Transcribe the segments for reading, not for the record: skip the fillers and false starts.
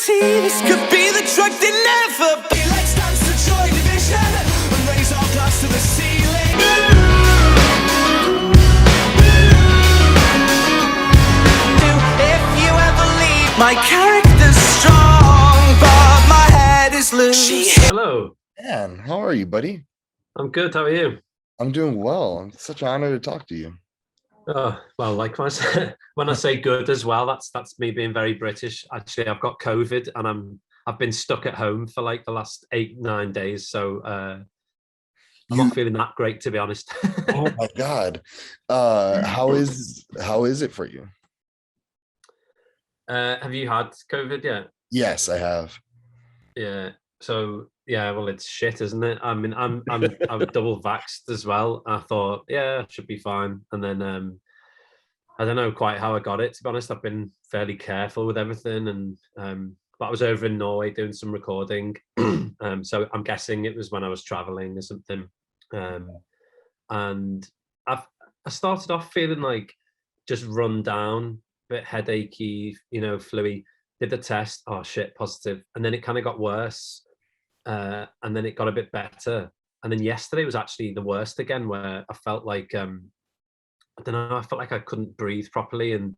reality. This could be the drug that never be. Let's dance to Joy Division and raise our glass to the ceiling. If you ever leave, my character's strong, but my head is loose. Hello. Man, how are you, buddy? I'm good. How are you? I'm doing well. It's such an honor to talk to you. Oh, well, like when I say good as well, that's me being very British. Actually, I've got COVID and I've been stuck at home for like the last 8-9 days. So I'm not feeling that great, to be honest. Oh my God. How is it for you? Have you had COVID yet? Yes, I have. Yeah. So yeah, well, it's shit, isn't it? I mean, I'm double vaxxed as well. I thought, yeah, I should be fine. And then I don't know quite how I got it, to be honest. I've been fairly careful with everything, and but I was over in Norway doing some recording. So I'm guessing it was when I was traveling or something. And I started off feeling like just run down, a bit headachy, fluey. Did the test, oh shit, positive. And then it kind of got worse. And then it got a bit better. And then yesterday was actually the worst again, where I felt like, I don't know, I felt like I couldn't breathe properly. And,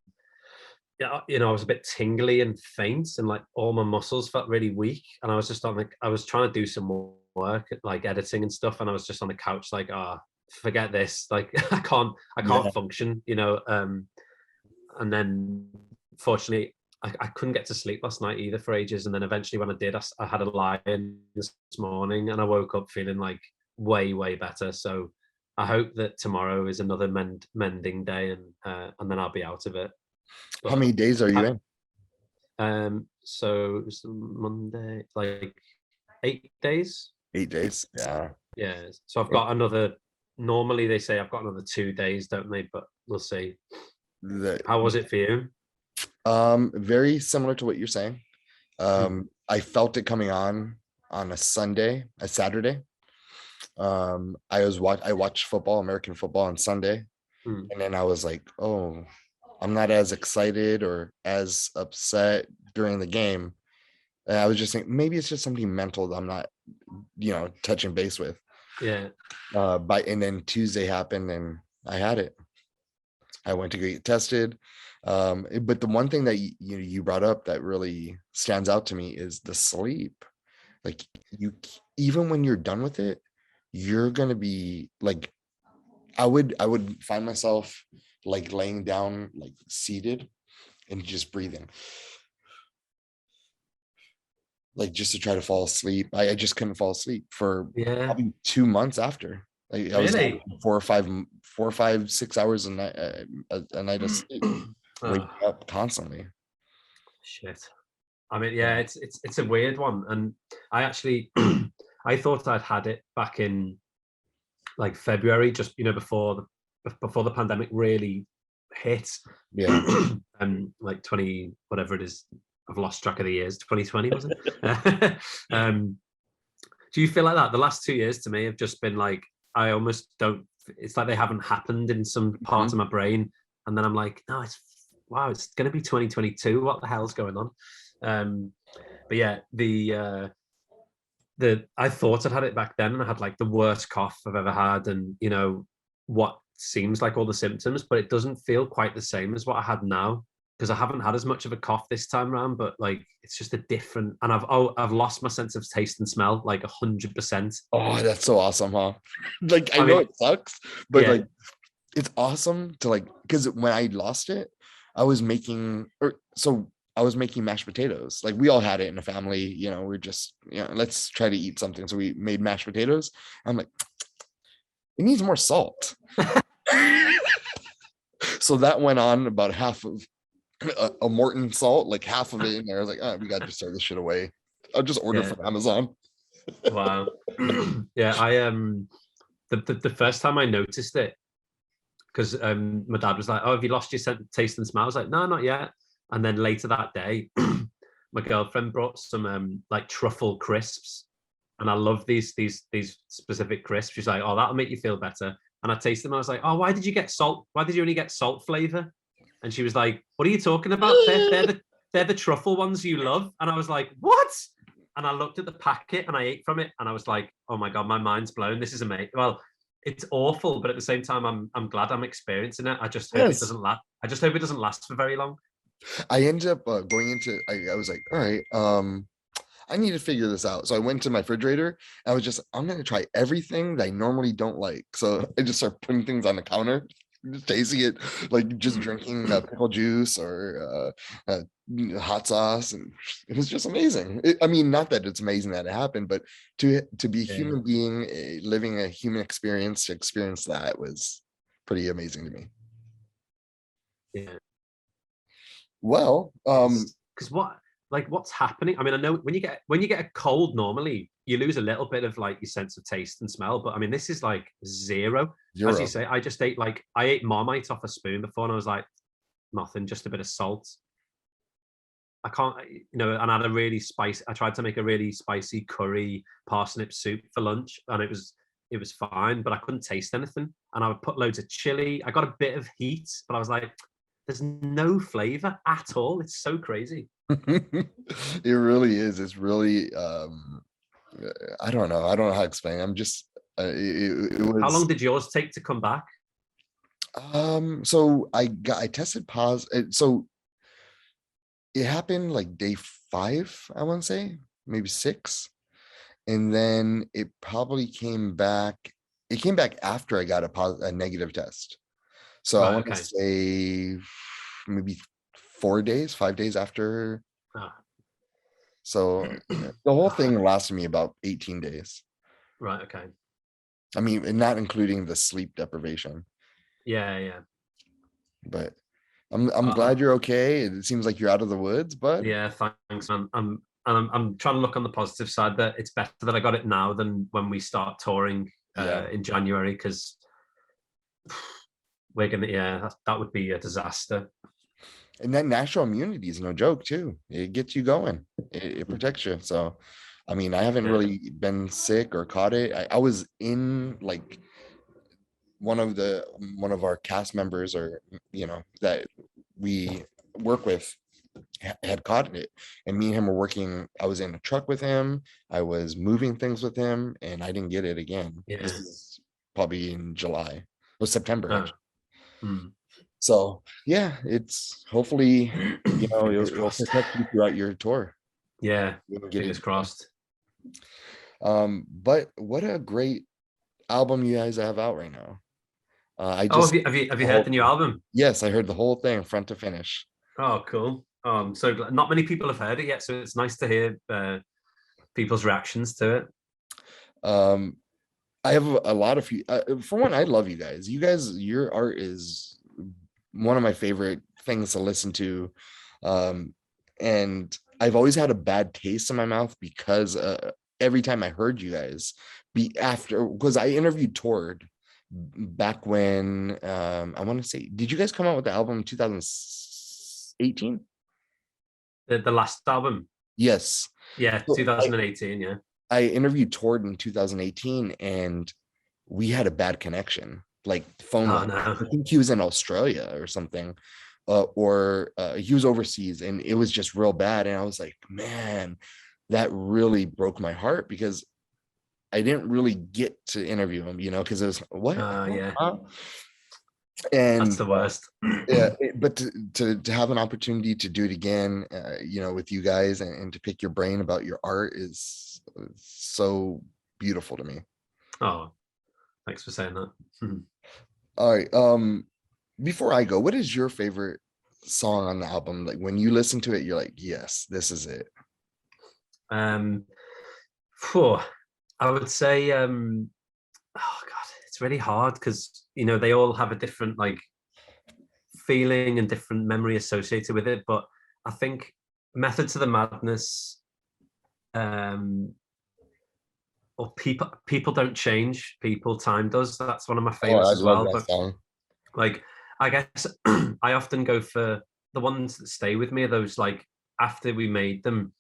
I was a bit tingly and faint, and like all my muscles felt really weak. And I was just I was trying to do some more work, like editing and stuff. And I was just on the couch, like, forget this. Like, I can't function, and then fortunately, I couldn't get to sleep last night either for ages. And then eventually when I did, I had a lie-in this morning and I woke up feeling like way, way better. So I hope that tomorrow is another mending day and then I'll be out of it. But how many days are you in? So it was Monday, like 8 days. 8 days. Yeah. Yeah. So I've got normally they say I've got another 2 days, don't they? But we'll see. How was it for you? Very similar to what you're saying. I felt it coming on a Saturday. I watched American football on Sunday, and then I was like, oh, I'm not as excited or as upset during the game. And I was just thinking maybe it's just something mental that I'm not, touching base with. Yeah. And then Tuesday happened and I had it. I went to get tested. But the one thing that you brought up that really stands out to me is the sleep. Like even when you're done with it, you're gonna be like, I would find myself like laying down, like seated, and just breathing, like just to try to fall asleep. I just couldn't fall asleep for probably 2 months after. Like I was like 4 or 5, 6 hours a night of sleep. Wake up constantly. Shit. I mean, yeah, it's a weird one. And I actually I thought I'd had it back in like February, just before the pandemic really hit. Yeah. Like 20 whatever it is. I've lost track of the years. 2020 was it? Do you feel like that? The last 2 years to me have just been like, I almost don't, it's like they haven't happened in some part of my brain. And then I'm like, no, it's going to be 2022. What the hell's going on? But yeah, I thought I'd had it back then, and I had like the worst cough I've ever had, and what seems like all the symptoms, but it doesn't feel quite the same as what I had now, because I haven't had as much of a cough this time around. But like, it's just a different, and I've lost my sense of taste and smell like 100%. Oh, that's so awesome, huh? Like I know it sucks, but like it's awesome to like, because when I lost it, I was making mashed potatoes. Like we all had it in the family, we're just, let's try to eat something. So we made mashed potatoes. I'm like, it needs more salt. So that went on about half of a Morton salt, like half of it in there. I was like, oh, we got to just throw this shit away. I'll just order from Amazon. Wow. Yeah, I the first time I noticed it, because my dad was like, oh, have you lost your taste and smell? I was like, no, not yet. And then later that day, my girlfriend brought some like truffle crisps, and I love these specific crisps. She's like, oh, that'll make you feel better. And I tasted them. I was like, oh, why did you get salt? Why did you only get salt flavor? And she was like, what are you talking about? they're the truffle ones you love. And I was like, what? And I looked at the packet and I ate from it and I was like, oh my God, my mind's blown. This is amazing. Well, it's awful, but at the same time, I'm glad I'm experiencing it. I just hope it doesn't last. I just hope it doesn't last for very long. I ended up going into, I was like, all right, I need to figure this out. So I went to my refrigerator. And I was just, I'm going to try everything that I normally don't like. So I just started putting things on the counter, just tasting it, like just drinking pickle juice or hot sauce. And it was just amazing. I mean, not that it's amazing that it happened, but to be a human being, living a human experience, to experience that was pretty amazing to me. Yeah. Well, because what's happening? I mean, I know when you get a cold, normally you lose a little bit of like your sense of taste and smell, but I mean, this is like zero. As you say, I just ate I ate Marmite off a spoon before, and I was like, nothing, just a bit of salt. I can't, and I had I tried to make a really spicy curry parsnip soup for lunch, and it was fine, but I couldn't taste anything. And I would put loads of chili. I got a bit of heat, but I was like, there's no flavor at all. It's so crazy. It really is. It's really I don't know how to explain. I'm just it was. How long did yours take to come back? So I tested positive. So it happened like day 5, I want to say, maybe 6, and then it probably came back. It came back after I got a negative test. So I want to say maybe 5 days after. So the whole thing lasted me about 18 days. Right. Okay. I mean, not including the sleep deprivation. Yeah. But I'm glad you're okay. It seems like you're out of the woods, but yeah, thanks, man. I'm trying to look on the positive side, that it's better that I got it now than when we start touring in January, because we're gonna that would be a disaster. And that natural immunity is no joke too. It gets you going. It protects you. So I mean, I haven't really been sick or caught it. I was in like one of our cast members, or that we work with, had caught it, and me and him were working. I was in a truck with him, I was moving things with him, and I didn't get it again. This is probably in July or September actually. So yeah, it's hopefully it'll protect you throughout your tour. Yeah, fingers crossed. But what a great album you guys have out right now. Have you heard the new album? Yes, I heard the whole thing front to finish. Oh, cool. So not many people have heard it yet, so it's nice to hear people's reactions to it. I have a lot of for one, I love you guys. Your art is one of my favorite things to listen to, and I've always had a bad taste in my mouth because every time I heard you guys because I interviewed Tord back when I want to say, did you guys come out with the album in 2018? The last album? Yes. Yeah, 2018. I interviewed Tord in 2018, and we had a bad connection, like phone line. No. I think he was in Australia or something, or he was overseas, and it was just real bad. And I was like, man, that really broke my heart, because I didn't really get to interview him, because it was what? And that's the worst. But to have an opportunity to do it again, with you guys, and to pick your brain about your art is so beautiful to me. Oh, thanks for saying that. All right. Before I go, what is your favorite song on the album? Like when you listen to it, you're like, yes, this is it. I would say, oh God, it's really hard, because they all have a different like feeling and different memory associated with it. But I think Method to the Madness, or people don't change, people time does. That's one of my favorites as well. But song. Like, I guess I often go for the ones that stay with me, are those like after we made them,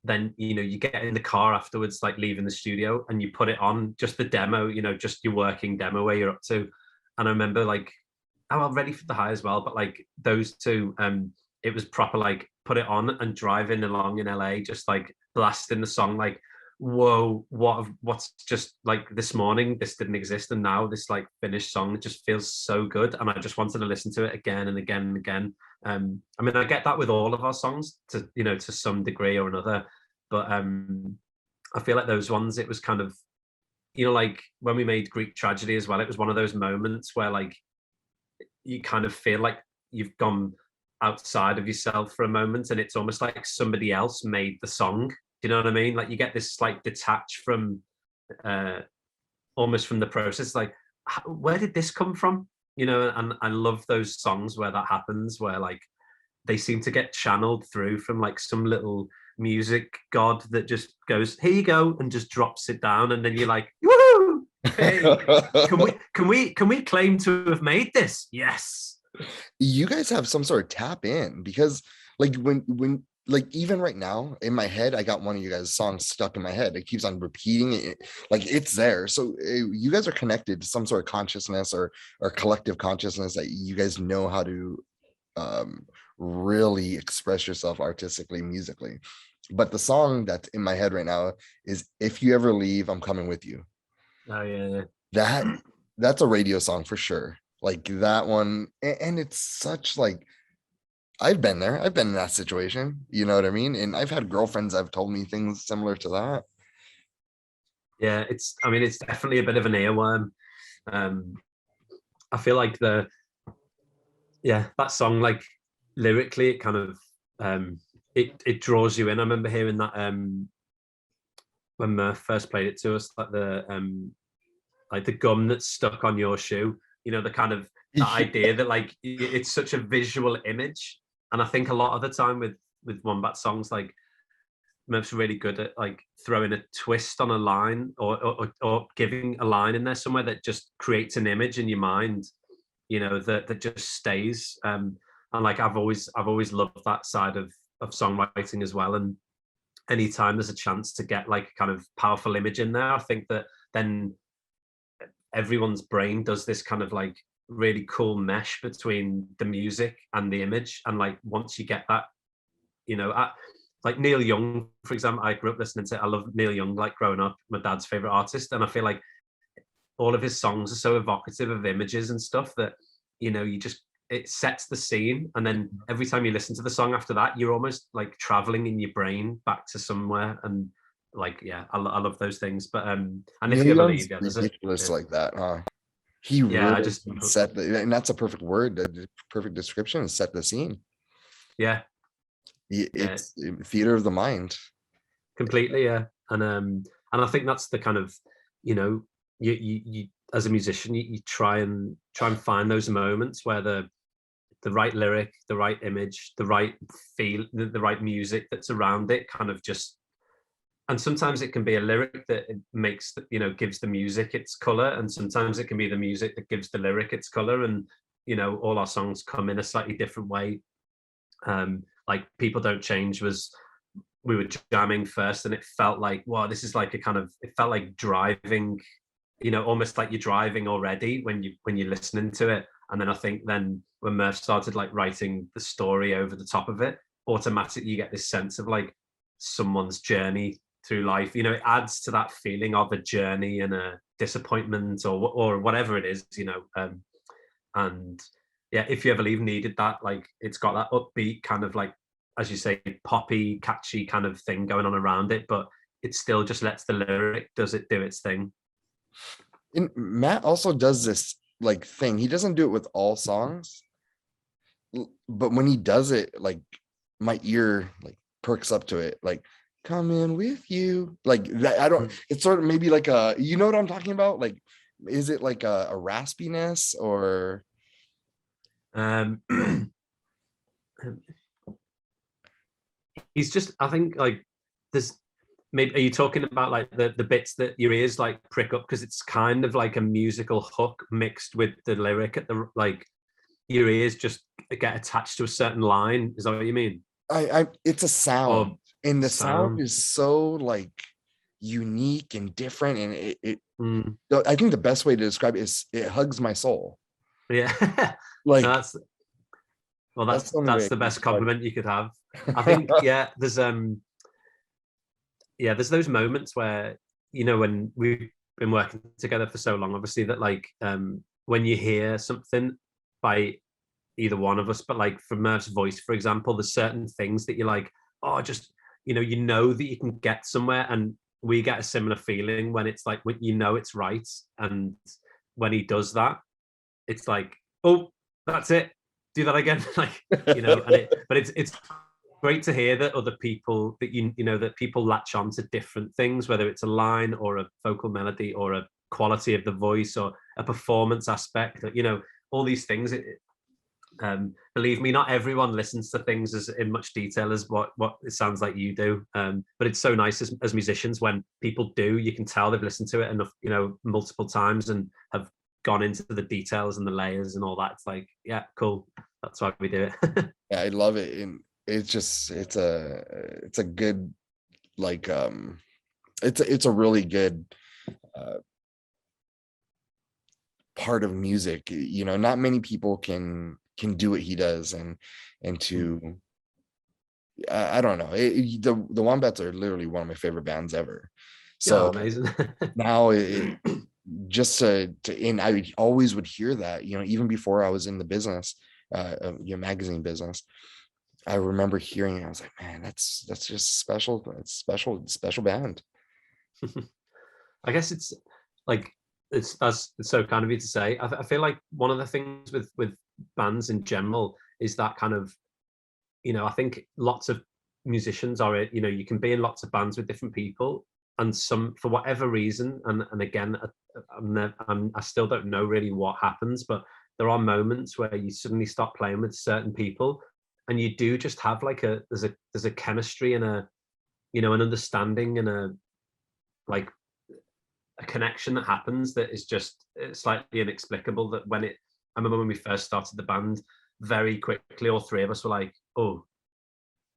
then you get in the car afterwards, like leaving the studio, and you put it on, just the demo, just your working demo where you're up to. And I remember like, Ready for the High as well, but like those two, it was proper like put it on and driving along in LA, just like blasting the song, like, whoa, what's just like this morning, this didn't exist, and now this like finished song just feels so good, and I just wanted to listen to it again and again and again. I mean, I get that with all of our songs to, you know, to some degree or another, but I feel like those ones, it was kind of, you know, like when we made Greek Tragedy as well, it was one of those moments where like you kind of feel like you've gone outside of yourself for a moment, and it's almost like somebody else made the song. Do you know what I mean? Like you get this like detached from almost from the process, like where did this come from? You know, and I love those songs where that happens, where like they seem to get channeled through from like some little music god that just goes, here you go, and just drops it down, and then you're like, woohoo! Hey, can we claim to have made this? Yes. You guys have some sort of tap in, because like when like even right now in my head, I got one of you guys' songs stuck in my head. It keeps on repeating it, like it's there. So you guys are connected to some sort of consciousness or collective consciousness that you guys know how to really express yourself artistically, musically. But the song that's in my head right now is "If You Ever Leave, I'm Coming With You." Oh yeah. That's a radio song for sure. Like that one, and it's such like, I've been there. I've been in that situation. You know what I mean? And I've had girlfriends that have told me things similar to that. Yeah, I mean, it's definitely a bit of an earworm. I feel like that song, like lyrically, it kind of it draws you in. I remember hearing that when Murph first played it to us, like the gum that's stuck on your shoe. You know, the kind of the idea that like it's such a visual image. And I think a lot of the time with Wombat songs, like Murph's really good at like throwing a twist on a line or giving a line in there somewhere that just creates an image in your mind, you know, that just stays. And like I've always loved that side of songwriting as well. And anytime there's a chance to get like a kind of powerful image in there, I think that then everyone's brain does this kind of like really cool mesh between the music and the image. And like once you get that, you know, like Neil Young, for example, I grew up listening to, I love Neil Young, like growing up, my dad's favorite artist. And I feel like all of his songs are so evocative of images and stuff that, you know, it sets the scene. And then every time you listen to the song after that, you're almost like traveling in your brain back to somewhere. And like, yeah, I love those things. But, and if you ever leave, yeah, there's ridiculous like that, huh? He yeah, really set the, and that's a perfect word, the perfect description, is set the scene. Yeah. It's theater of the mind. Completely, yeah. And I think that's the kind of, you know, you as a musician, you try and find those moments where the right lyric, the right image, the right feel, the right music that's around it kind of just, and sometimes it can be a lyric that it makes, you know, gives the music its color, and sometimes it can be the music that gives the lyric its color. And, you know, all our songs come in a slightly different way. Like People Don't Change was, we were jamming first and it felt like, wow, this is like a kind of, it felt like driving, you know, almost like you're driving already when you're listening to it. And then I think then when Murph started like writing the story over the top of it, automatically you get this sense of like someone's journey through life. You know, it adds to that feeling of a journey and a disappointment or whatever it is, you know. And yeah, If You Ever Leave needed that. Like it's got that upbeat kind of like, as you say, poppy, catchy kind of thing going on around it, but it still just lets the lyric do its thing. And Matt also does this like thing. He doesn't do it with all songs, but when he does it, like my ear like perks up to it, like coming with you, like that. I don't, it's sort of maybe like a, you know what I'm talking about? Like, is it like a raspiness or he's just, I think like there's maybe, are you talking about like the bits that your ears like prick up because it's kind of like a musical hook mixed with the lyric at the, like your ears just get attached to a certain line? Is that what you mean? I it's a sound, and the sound is so like unique and different, and I think the best way to describe it is it hugs my soul. Yeah. Like that's Well, That's the only way that's I the can best describe compliment you could have. I think, yeah, there's those moments where, you know, when we've been working together for so long, obviously, that like when you hear something by either one of us, but like from Murph's voice, for example, there's certain things that you're like, oh, just, you know that you can get somewhere. And we get a similar feeling when it's like, when you know it's right. And when he does that, it's like, oh, that's it. Do that again. Like, but it's great to hear that other people that that people latch on to different things, whether it's a line or a vocal melody or a quality of the voice or a performance aspect, all these things. Believe me, not everyone listens to things as in much detail as what it sounds like you do. But it's so nice as musicians when people do. You can tell they've listened to it enough, multiple times and have gone into the details and the layers and all that. It's like, yeah, cool. That's why we do it. Yeah, I love it. And it's a good, like, it's a really good part of music. Not many people can do what he does, and to I don't know, the Wombats are literally one of my favorite bands ever. So amazing. now just to and I always would hear that, even before I was in the business, magazine business. I remember hearing it. I was like, man, that's just special. It's special band. I guess it's like, it's so kind of you to say. I feel like one of the things with bands in general is that kind of, I think lots of musicians are, you can be in lots of bands with different people, and some, for whatever reason, and again, I still don't know really what happens, but there are moments where you suddenly start playing with certain people, and you do just have like there's a chemistry and an understanding and a connection that happens that is just slightly inexplicable. That I remember when we first started the band, very quickly all three of us were like, oh,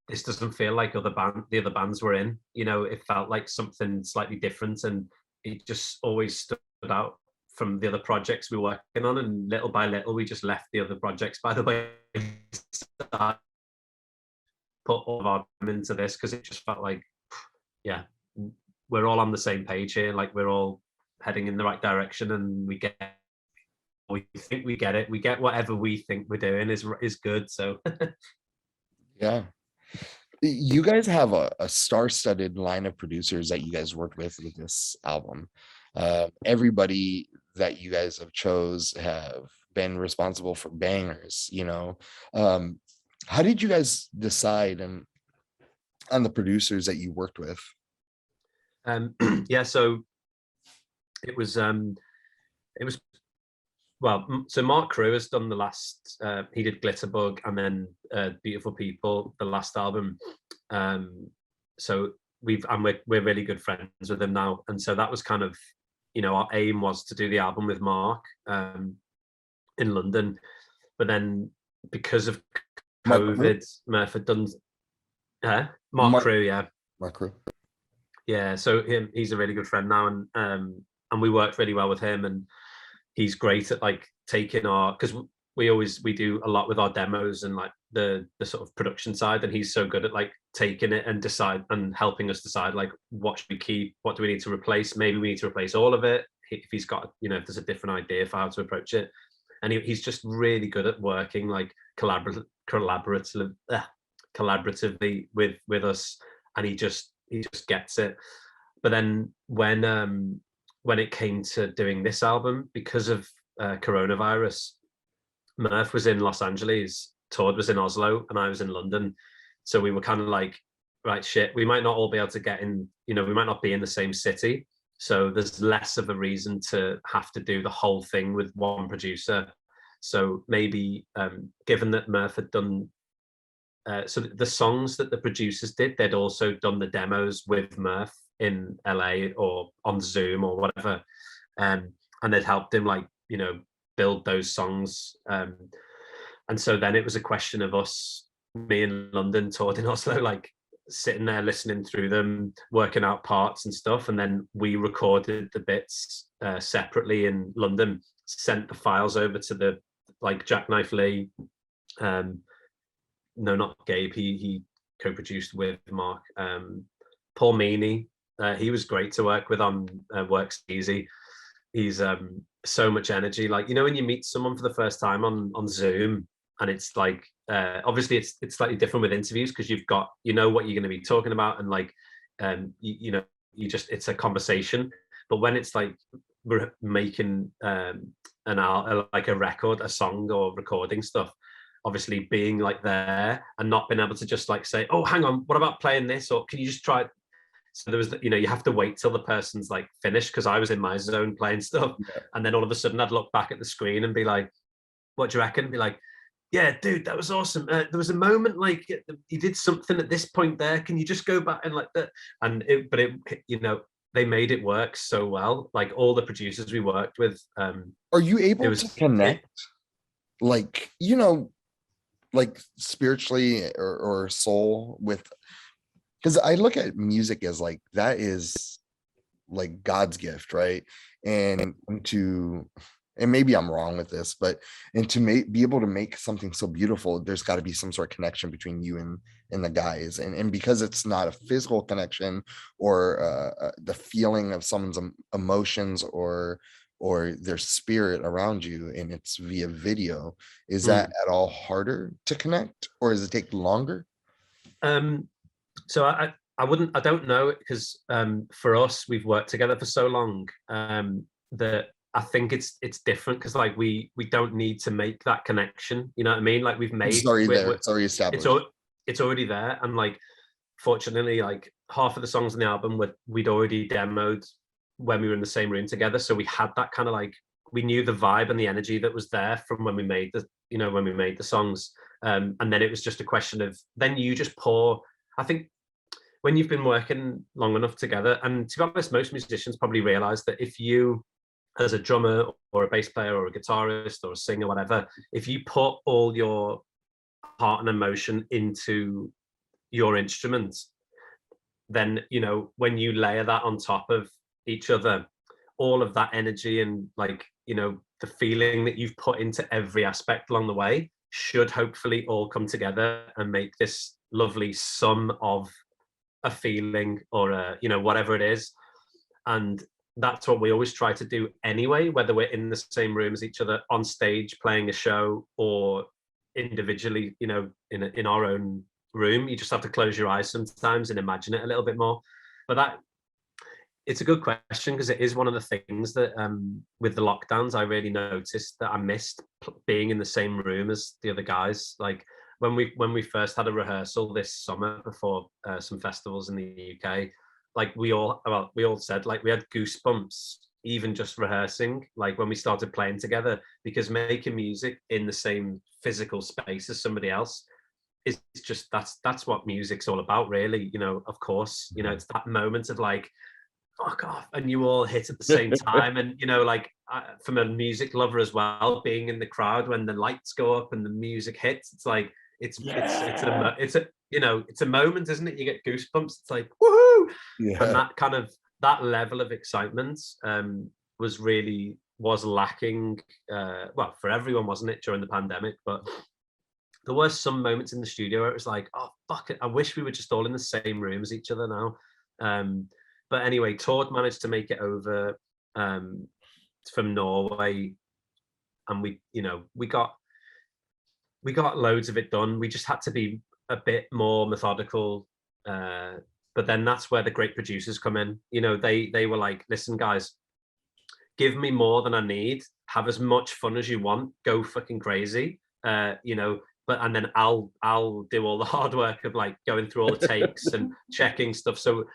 this doesn't feel like the other bands we're in. It felt like something slightly different, and it just always stood out from the other projects we were working on. And little by little, we just left the other projects, by the way, put all of our time into this, because it just felt like, yeah, we're all on the same page here. Like, we're all heading in the right direction, and we think we get it. We get whatever we think we're doing is good. So Yeah. You guys have a star-studded line of producers that you guys worked with this album. Everybody that you guys have chose have been responsible for bangers. How did you guys decide on the producers that you worked with? Yeah, so it was well, so Mark Crew has done the last, he did Glitterbug, and then Beautiful People, the last album. So we're really good friends with him now. And so that was kind of, our aim was to do the album with Mark in London. But then because of COVID, Murph had done, Mark Crew, yeah. Mark Crew. Yeah, so he's a really good friend now, and we worked really well with him, and he's great at like taking because we do a lot with our demos and like the sort of production side, and he's so good at like taking it and helping us decide like what should we keep, what do we need to replace, maybe we need to replace all of it if he's got, if there's a different idea for how to approach it. And he's just really good at working like collaboratively with us, and he just gets it. But then when it came to doing this album, because of coronavirus, Murph was in Los Angeles, Tord was in Oslo, and I was in London. So we were kind of like, right, shit, we might not all be able to get in, we might not be in the same city. So there's less of a reason to have to do the whole thing with one producer. So maybe given that Murph had done, so the songs that the producers did, they'd also done the demos with Murph in LA or on Zoom or whatever, and they'd helped him like build those songs, and so then it was a question of us, me in London, Tord in Oslo, like sitting there listening through them, working out parts and stuff, and then we recorded the bits separately in London, sent the files over to the like Jackknife Lee, no, not Gabe. He co-produced with Mark. Paul Meany. He was great to work with on Works Easy. He's so much energy. Like, you know, when you meet someone for the first time on Zoom, and it's like obviously it's slightly different with interviews because you've got, you know, what you're going to be talking about, and like you know, you just, it's a conversation. But when it's like we're making like a record, a song, or recording stuff, obviously being like there and not being able to just like say, oh, hang on, what about playing this, or can you just try it? So there was, you know, you have to wait till the person's like finished, because I was in my zone playing stuff, and then all of a sudden I'd look back at the screen and be like, what do you reckon? Be like, yeah, dude, that was awesome. There was a moment like you did something at this point there. Can you just go back and like that? And but it, you know, they made it work so well. Like all the producers we worked with. Are you able to connect, like, you know, like spiritually or soul with? Because I look at music as like, that is like God's gift, right? And maybe I'm wrong with this, but to be able to make something so beautiful, there's got to be some sort of connection between you and the guys. And because it's not a physical connection or the feeling of someone's emotions or their spirit around you, and it's via video, is that at all harder to connect, or does it take longer? So I don't know, because for us, we've worked together for so long that I think it's different, because like we don't need to make that connection. You know what I mean? Like we've made it's already there. It's already established. It's already there, and like fortunately, like half of the songs on the album we'd already demoed when we were in the same room together. So we had that kind of like, we knew the vibe and the energy that was there from when we made the songs. And then it was just a question of, then you just pour. I think when you've been working long enough together, and to be honest, most musicians probably realize that if you, as a drummer or a bass player or a guitarist or a singer, whatever, if you put all your heart and emotion into your instruments, then, you know, when you layer that on top of each other, all of that energy and like, you know, the feeling that you've put into every aspect along the way should hopefully all come together and make this lovely sum of a feeling, or a, you know, whatever it is. And that's what we always try to do anyway, whether we're in the same room as each other on stage playing a show, or individually, you know, in our own room. You just have to close your eyes sometimes and imagine it a little bit more. But that, it's a good question, because it is one of the things that with the lockdowns I really noticed that I missed being in the same room as the other guys. Like when we first had a rehearsal this summer before some festivals in the UK, like we all said like we had goosebumps even just rehearsing, like when we started playing together, because making music in the same physical space as somebody else is just, that's what music's all about, really. You know, of course, you know, it's that moment of like, fuck off, and you all hit at the same time. And you know, like from a music lover as well, being in the crowd when the lights go up and the music hits, it's like it's a you know, it's a moment, isn't it? You get goosebumps. It's like woohoo! Yeah. And that kind of, that level of excitement was lacking. Well, for everyone, wasn't it, during the pandemic? But there were some moments in the studio where it was like, oh fuck it, I wish we were just all in the same room as each other now. But anyway, Tord managed to make it over from Norway, and we got loads of it done. We just had to be a bit more methodical. But then that's where the great producers come in. You know, they were like, listen, guys, give me more than I need. Have as much fun as you want. Go fucking crazy. You know, and then I'll do all the hard work of like going through all the takes and checking stuff. So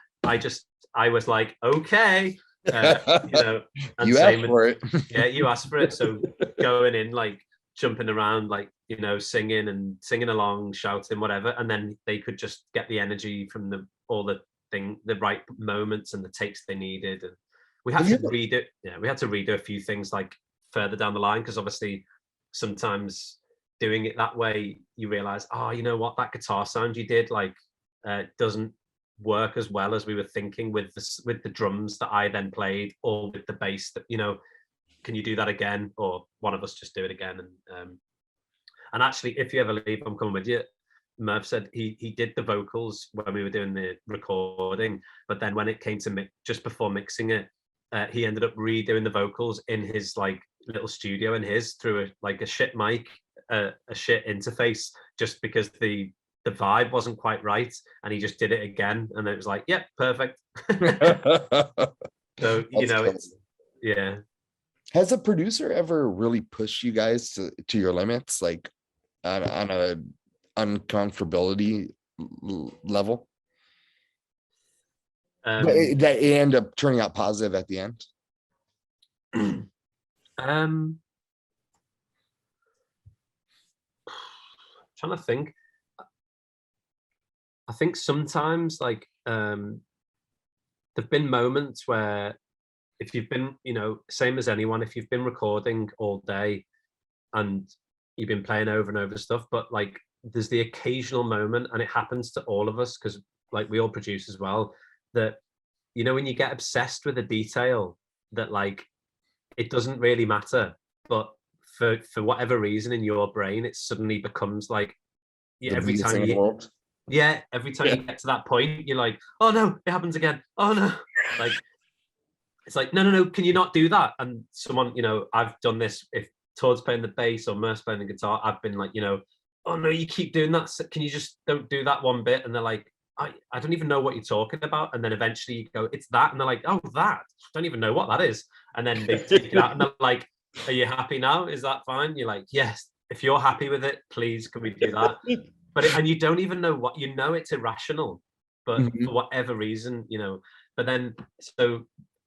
I was like, okay, you know, and you asked for it. Yeah, you asked for it. So going in, like jumping around, like, you know, singing along, shouting, whatever, and then they could just get the energy from the right moments and the takes they needed. And we had to redo. Yeah, we had to redo a few things like further down the line, because obviously sometimes doing it that way, you realize, oh, you know what, that guitar sound you did like doesn't work as well as we were thinking with the drums that I then played, or with the bass that, you know, can you do that again, or one of us just do it again. And actually, if you ever leave, I'm coming with you. Murph said he did the vocals when we were doing the recording, but then when it came to just before mixing it, he ended up redoing the vocals in his like little studio through a shit mic, a shit interface, just because the vibe wasn't quite right, and he just did it again, and it was like, yep, perfect. So it's yeah. Has a producer ever really pushed you guys to your limits, like on a uncomfortability level? But that it ended up turning out positive at the end. Trying to think. I think sometimes like there've been moments where if you've been, same as anyone, if you've been recording all day and you've been playing over and over stuff, but like there's the occasional moment, and it happens to all of us because like we all produce as well, that when you get obsessed with a detail that like it doesn't really matter, but for whatever reason in your brain it suddenly becomes like every time you get to that point, you're like, oh no, it happens again, oh no, like it's like, no, can you not do that? And someone, I've done this, if Todd's playing the bass or Murph's playing the guitar, I've been like, oh no, you keep doing that, can you just don't do that one bit? And they're like, I don't even know what you're talking about. And then eventually you go, it's that. And they're like, oh, that, I don't even know what that is. And then they take it out and they're like, are you happy now? Is that fine? You're like, yes, if you're happy with it, please, can we do that? And you don't even know what, it's irrational, but for whatever reason, but then, so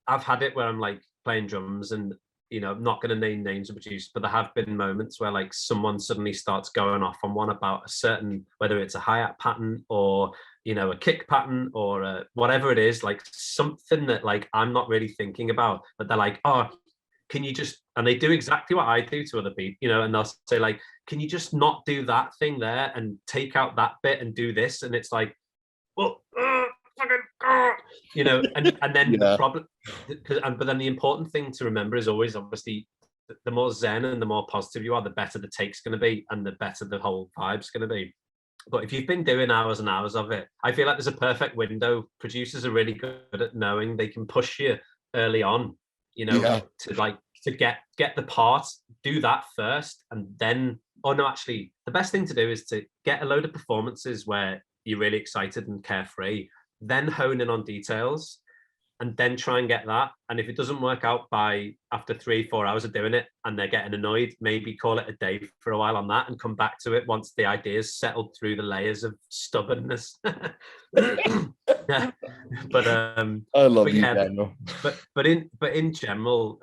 I've had it where I'm like playing drums and, I'm not going to name names of producers, but there have been moments where like someone suddenly starts going off on one about a certain, whether it's a hi-hat pattern or, a kick pattern or whatever it is, like something that like I'm not really thinking about, but they're like, oh, can you just, and they do exactly what I do to other people, and they'll say like, can you just not do that thing there and take out that bit and do this? And it's like, well, and then the problem, but then the important thing to remember is always, obviously, the more zen and the more positive you are, the better the take's going to be and the better the whole vibe's going to be. But if you've been doing hours and hours of it, I feel like there's a perfect window. Producers are really good at knowing they can push you early on, to get the part, do that first, and then, actually, the best thing to do is to get a load of performances where you're really excited and carefree, then hone in on details, and then try and get that. And if it doesn't work out by after 3-4 hours of doing it and they're getting annoyed, maybe call it a day for a while on that and come back to it once the ideas settled through the layers of stubbornness. Yeah. But I love you, Daniel. But in general,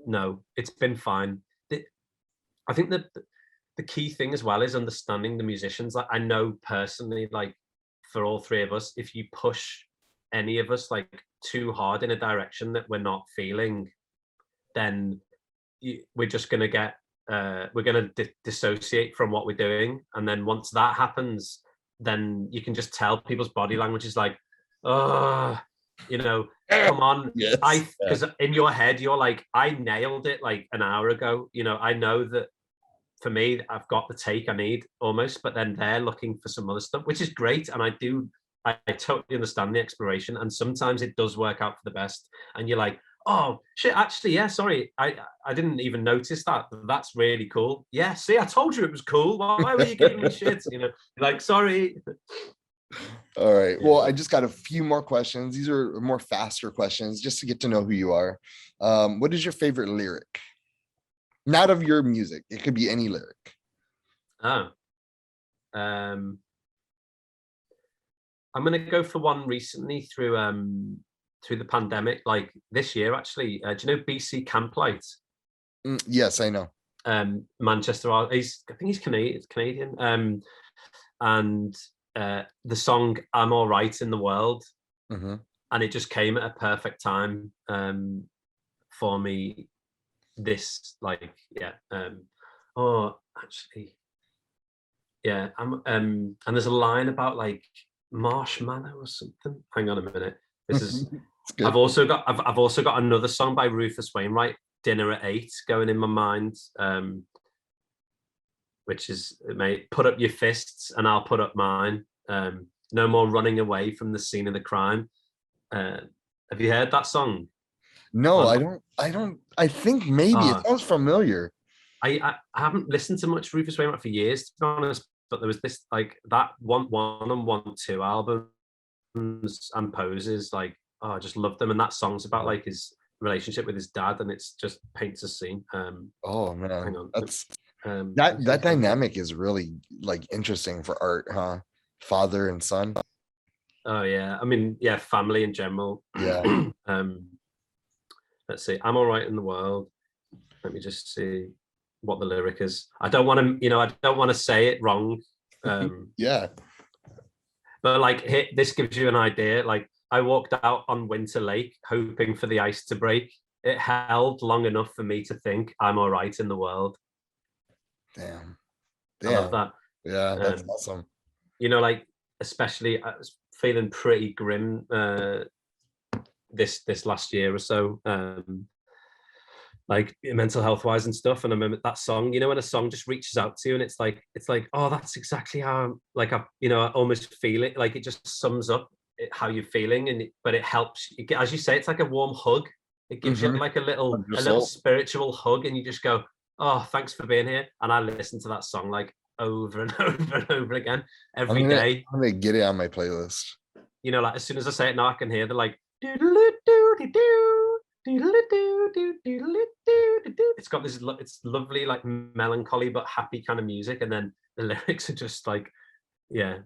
no, it's been fine. I think that the key thing as well is understanding the musicians. Like, I know personally, like for all three of us, if you push any of us like too hard in a direction that we're not feeling, then we're just going to get we're going to dissociate from what we're doing. And then once that happens, then you can just tell people's body language is like, oh, come on. Yes. Because in your head you're like, I nailed it like an hour ago, I know that for me I've got the take I need almost, but then they're looking for some other stuff, which is great. And I totally understand the exploration, and sometimes it does work out for the best, and you're like, oh shit, actually, yeah, sorry, I didn't even notice that. That's really cool. Yeah, see, I told you it was cool. Why were you giving me shit? Like, sorry. All right, well, I just got a few more questions. These are more faster questions just to get to know who you are. What is your favorite lyric? Not of your music, it could be any lyric. I'm gonna go for one recently through the pandemic, like this year actually. Do you know BC Camplight? Yes, I know. Manchester. I think he's Canadian. And the song "I'm All Right in the World," and it just came at a perfect time for me. This and there's a line about like marshmallow or something. Hang on a minute. This is I've also got another song by Rufus Wainwright, Dinner at 8, going in my mind. which is, mate, put up your fists and I'll put up mine. No more running away from the scene of the crime. Have you heard that song? No, I think maybe it sounds familiar. I haven't listened to much Rufus Wainwright for years, to be honest, but there was this, like, that one and 1-2 albums and Poses, like, oh, I just love them. And that song's about like his relationship with his dad, and it's just paints a scene. Oh man, hang on. that's that dynamic is really like interesting for art, huh? Father and son. Oh yeah, I mean, yeah, family in general. Yeah. Let's see. I'm all right in the world. Let me just see what the lyric is. I don't want to say it wrong. Yeah. But like, this gives you an idea. Like, I walked out on Winter Lake hoping for the ice to break. It held long enough for me to think I'm all right in the world. Damn. I love that. Yeah, that's awesome. You know, like, especially I was feeling pretty grim this last year or so, like mental health wise and stuff. And I remember that song, you know, when a song just reaches out to you and it's like, oh, that's exactly how I'm, like, I almost feel it. Like, it just sums up how you're feeling, but it helps. As you say, it's like a warm hug. It gives you like a little spiritual hug, and you just go, oh, thanks for being here. And I listen to that song like over and over and over again every day. I'm gonna get it on my playlist. You know, like, as soon as I say it now, I can hear the like, it's got this, it's lovely, like, melancholy but happy kind of music, and then the lyrics are just like, yeah,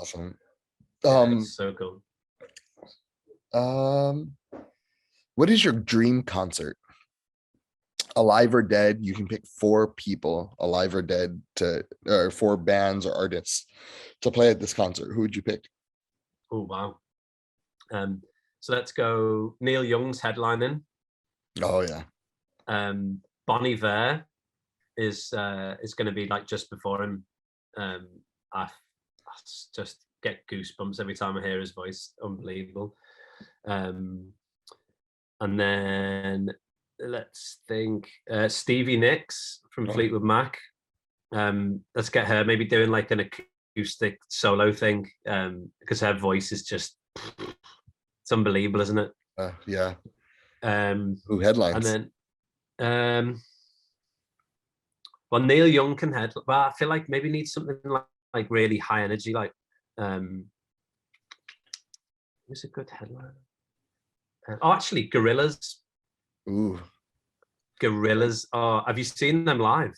awesome. it's so cool. What is your dream concert? Alive or dead? You can pick 4 people, alive or dead, or 4 bands or artists to play at this concert. Who would you pick? Oh wow. So let's go. Neil Young's headlining. Oh yeah. Bon Iver is going to be like just before him. I just get goosebumps every time I hear his voice. Unbelievable. And then let's think. Stevie Nicks from Fleetwood Mac. Let's get her maybe doing like an acoustic solo thing, because her voice is just, it's unbelievable, isn't it? Yeah. Who headlines? And then well, Neil Young can headline. Well, I feel like maybe needs something like really high energy, like who's a good headline? Actually, Gorillaz. Ooh. Gorillaz. Oh, have you seen them live?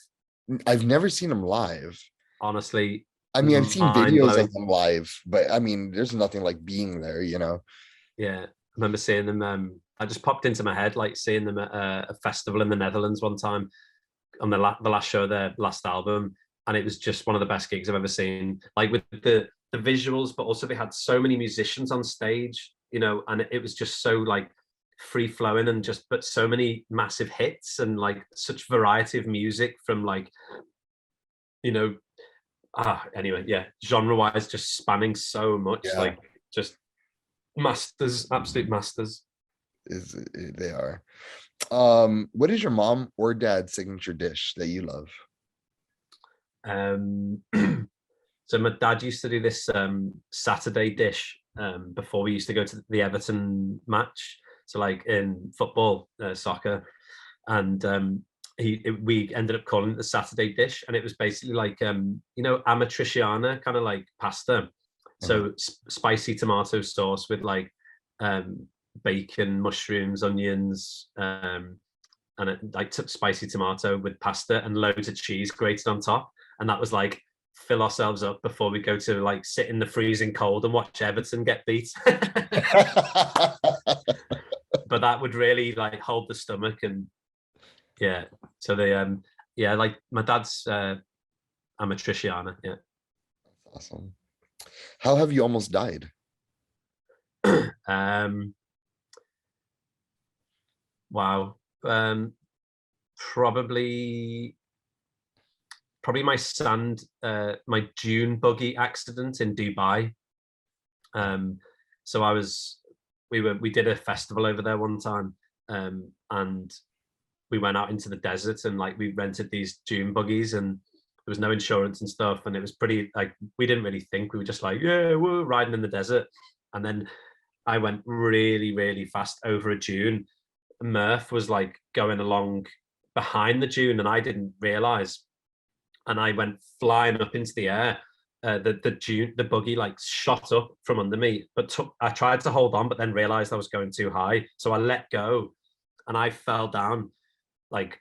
I've never seen them live. Honestly, I mean, I've seen videos of them live, but I mean, there's nothing like being there, you know? Yeah, I remember seeing them. I just popped into my head, like, seeing them at a festival in the Netherlands one time on the last show of their last album, and it was just one of the best gigs I've ever seen. Like, with the visuals, but also they had so many musicians on stage, you know, and it was just so like free flowing, and just, but so many massive hits, and like such variety of music from, like, you know, anyway, yeah, genre wise, just spanning so much, like, just masters, absolute masters. They are. What is your mom or dad's signature dish that you love? So my dad used to do this Saturday dish before we used to go to the Everton match, so like in football, soccer, and we ended up calling it the Saturday dish, and it was basically like, you know, amatriciana, kind of like pasta. So spicy tomato sauce with like bacon, mushrooms, onions, and like spicy tomato with pasta and loads of cheese grated on top. And that was like, fill ourselves up before we go to like sit in the freezing cold and watch Everton get beat. But that would really like hold the stomach. And yeah, so they yeah, like my dad's amatriciana. Yeah. Awesome. How have you almost died? Wow. Probably my my June buggy accident in Dubai. So we did a festival over there one time, and we went out into the desert and like we rented these dune buggies, and there was no insurance and stuff, and it was pretty like we didn't really think, we were just like, yeah, we're riding in the desert. And then I went really, really fast over a dune. Murph was like going along behind the dune, and I didn't realize, and I went flying up into the air. The buggy like shot up from under me, but I tried to hold on, but then realized I was going too high, so I let go, and I fell down, like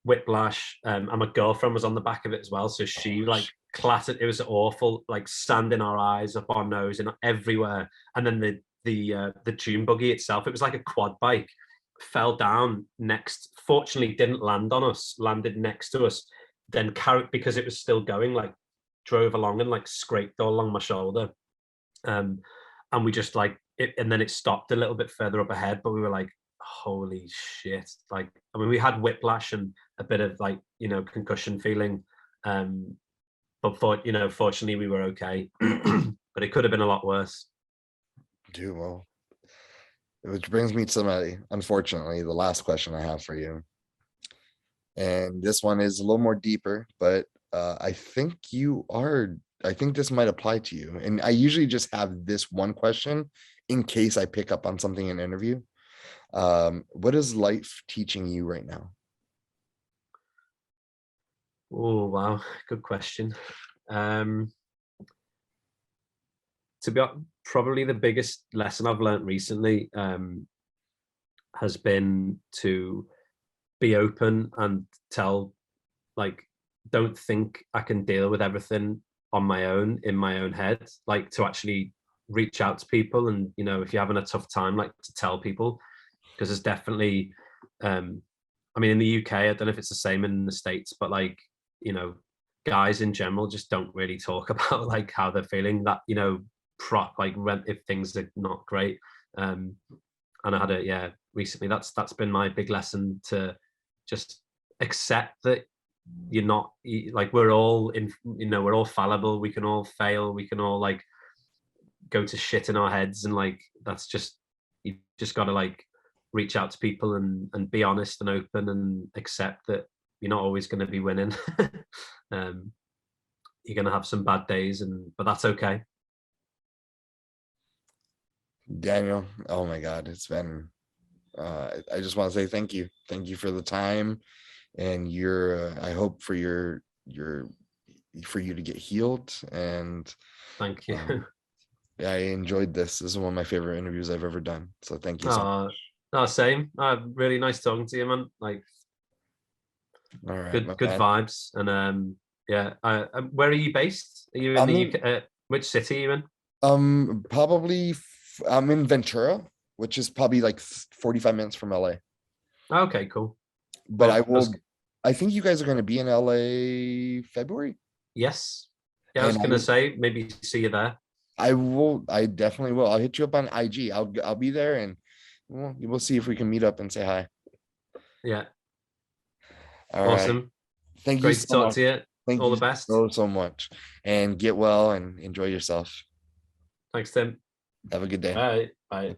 whiplash. And my girlfriend was on the back of it as well, so she like clattered. It was awful, like sand in our eyes, up our nose, and everywhere. And then the dune buggy itself, it was like a quad bike, fell down next. Fortunately, didn't land on us, landed next to us. Then carried, because it was still going, like drove along and like scraped all along my shoulder. And we just like it, and then it stopped a little bit further up ahead, but we were like, holy shit. Like, I mean, we had whiplash and a bit of like, concussion feeling. But fortunately we were okay. But it could have been a lot worse. Dude, well, which brings me to unfortunately, the last question I have for you. And this one is a little more deeper, but I think this might apply to you. And I usually just have this one question in case I pick up on something in an interview. What is life teaching you right now? Oh, wow. Good question. To be honest, probably the biggest lesson I've learned recently has been to be open and tell, like, don't think I can deal with everything on my own, in my own head, like to actually reach out to people. And, if you're having a tough time, like to tell people, because there's definitely, I mean, in the UK, I don't know if it's the same in the States, but like, guys in general just don't really talk about like how they're feeling, that, if things are not great. And I had recently, that's been my big lesson, to just accept that you're not, like, we're all we're all fallible, we can all fail, we can all like go to shit in our heads, and like that's just, you just got to like reach out to people and be honest and open, and accept that you're not always going to be winning. You're going to have some bad days, but that's okay. Daniel, oh my God, it's been I just want to say thank you for the time, and I hope for for you to get healed. And thank you. I enjoyed this is one of my favorite interviews I've ever done, so thank you so much. No, same. Really nice talking to you, man. Like, all right, good vibes. And where are you based? Are you in the UK? Which city are you in? Probably I'm in Ventura, which is probably like 45 minutes from LA. Okay, cool. But I think you guys are going to be in LA February. Yes. Yeah, I was going to say, maybe see you there. I definitely will. I'll hit you up on IG. I'll be there, and we'll see if we can meet up and say hi. Yeah. Awesome. Right. Thank Great you to talk to you. Thank all you the best. so much, and get well and enjoy yourself. Thanks, Tim. Have a good day. Bye. Bye.